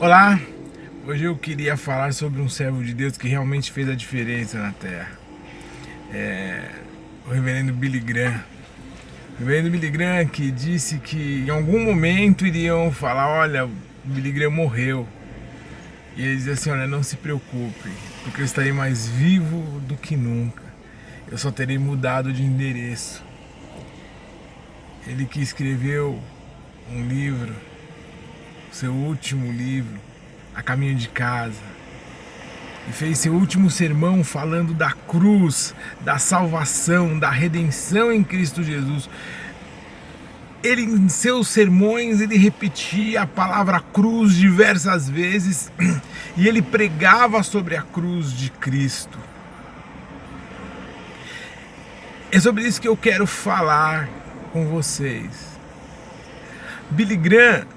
Olá, hoje eu queria falar sobre um servo de Deus que realmente fez a diferença na Terra. O reverendo Billy Graham. O reverendo Billy Graham que disse que em algum momento iriam falar, olha, o Billy Graham morreu. E ele dizia assim, olha, não se preocupe, porque eu estarei mais vivo do que nunca. Eu só terei mudado de endereço. Ele que escreveu um livro, seu último livro, A Caminho de Casa, e fez seu último sermão falando da cruz, da salvação, da redenção em Cristo Jesus. Ele, em seus sermões, ele repetia a palavra cruz diversas vezes e ele pregava sobre a cruz de Cristo. É sobre isso que eu quero falar com vocês. Billy Graham,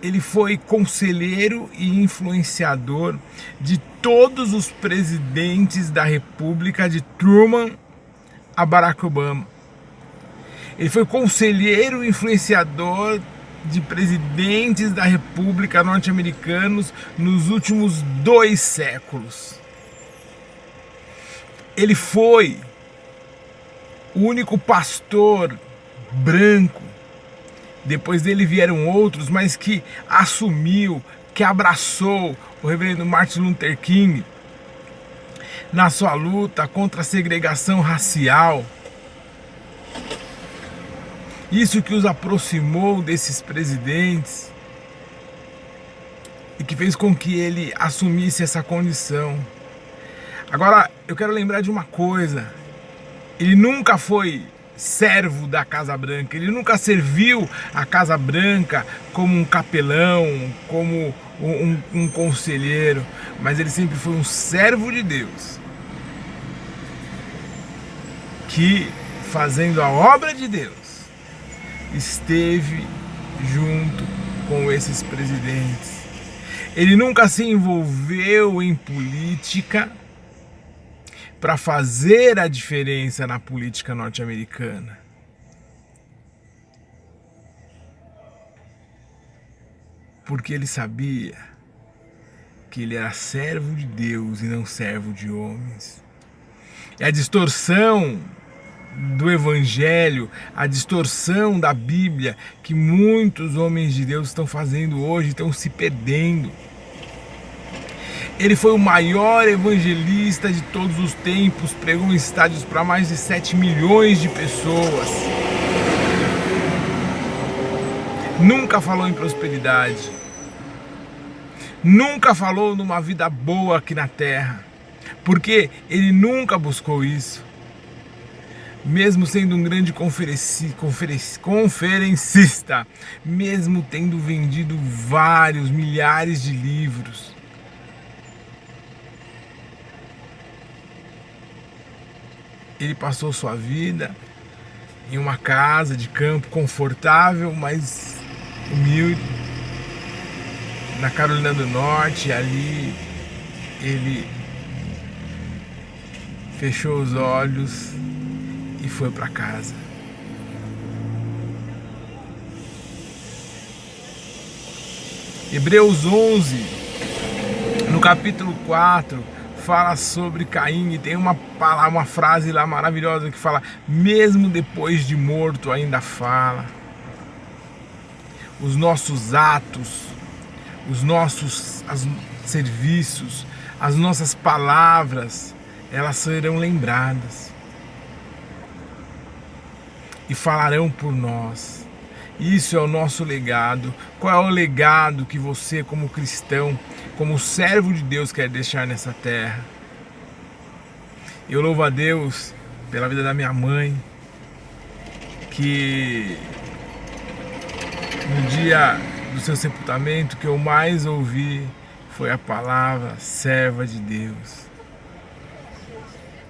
ele foi conselheiro e influenciador de todos os presidentes da República, de Truman a Barack Obama. Ele foi conselheiro e influenciador de presidentes da República norte-americanos nos últimos 2 séculos. Ele foi o único pastor branco. Depois dele vieram outros, mas que assumiu, que abraçou o reverendo Martin Luther King na sua luta contra a segregação racial. Isso que os aproximou desses presidentes e que fez com que ele assumisse essa condição. Agora, eu quero lembrar de uma coisa: ele nunca foi servo da Casa Branca, ele nunca serviu a Casa Branca como um capelão, como um conselheiro, mas ele sempre foi um servo de Deus que, fazendo a obra de Deus, esteve junto com esses presidentes. Ele nunca se envolveu em política para fazer a diferença na política norte-americana. Porque ele sabia que ele era servo de Deus e não servo de homens. E a distorção do Evangelho, a distorção da Bíblia que muitos homens de Deus estão fazendo hoje, estão se perdendo. Ele foi o maior evangelista de todos os tempos, pregou em estádios para mais de 7 milhões de pessoas. Nunca falou em prosperidade. Nunca falou numa vida boa aqui na terra, porque ele nunca buscou isso. Mesmo sendo um grande conferencista, mesmo tendo vendido vários milhares de livros, ele passou sua vida em uma casa de campo confortável, mas humilde, na Carolina do Norte. E ali ele fechou os olhos e foi para casa. Hebreus 11, no capítulo 4, fala sobre Caim, e tem uma frase lá maravilhosa que fala: mesmo depois de morto ainda fala. Os nossos atos, os nossos serviços, as nossas palavras, elas serão lembradas e falarão por nós. Isso é o nosso legado. Qual é o legado que você, como cristão, como servo de Deus, quer deixar nessa terra? Eu louvo a Deus pela vida da minha mãe, que no dia do seu sepultamento, que eu mais ouvi foi a palavra serva de Deus.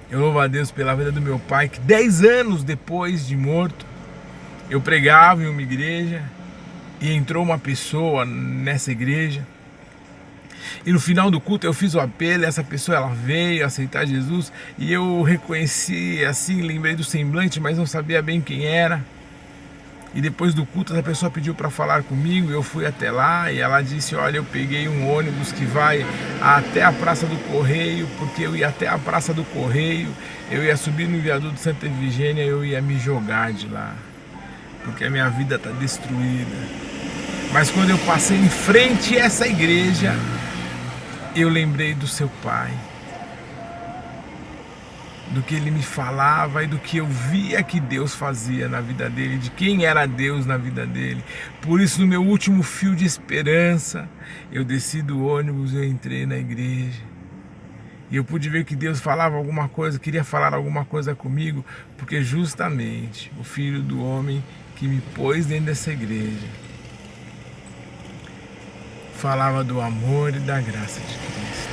Eu louvo a Deus pela vida do meu pai, que 10 anos depois de morto, eu pregava em uma igreja e entrou uma pessoa nessa igreja. E no final do culto eu fiz o apelo, essa pessoa ela veio aceitar Jesus e eu reconheci assim, lembrei do semblante, mas não sabia bem quem era. E depois do culto a pessoa pediu para falar comigo, eu fui até lá e ela disse, olha, eu peguei um ônibus que vai até a Praça do Correio, porque eu ia até a Praça do Correio, eu ia subir no viaduto de Santa Efigênia, eu ia me jogar de lá, porque a minha vida está destruída. Mas quando eu passei em frente a essa igreja, eu lembrei do seu pai, do que ele me falava e do que eu via que Deus fazia na vida dele, de quem era Deus na vida dele. Por isso, no meu último fio de esperança, eu desci do ônibus e eu entrei na igreja. E eu pude ver que Deus falava alguma coisa, queria falar alguma coisa comigo, porque justamente o Filho do Homem que me pôs dentro dessa igreja falava do amor e da graça de Cristo.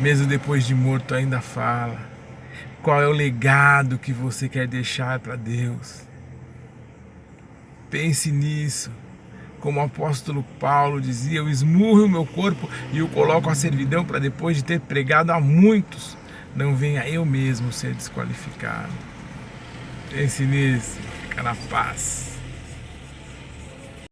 Mesmo depois de morto ainda fala. Qual é o legado que você quer deixar para Deus? Pense nisso. Como o apóstolo Paulo dizia, eu esmurro o meu corpo e o coloco à servidão para depois de ter pregado a muitos, não venha eu mesmo ser desqualificado. Pense nisso. Fica na paz.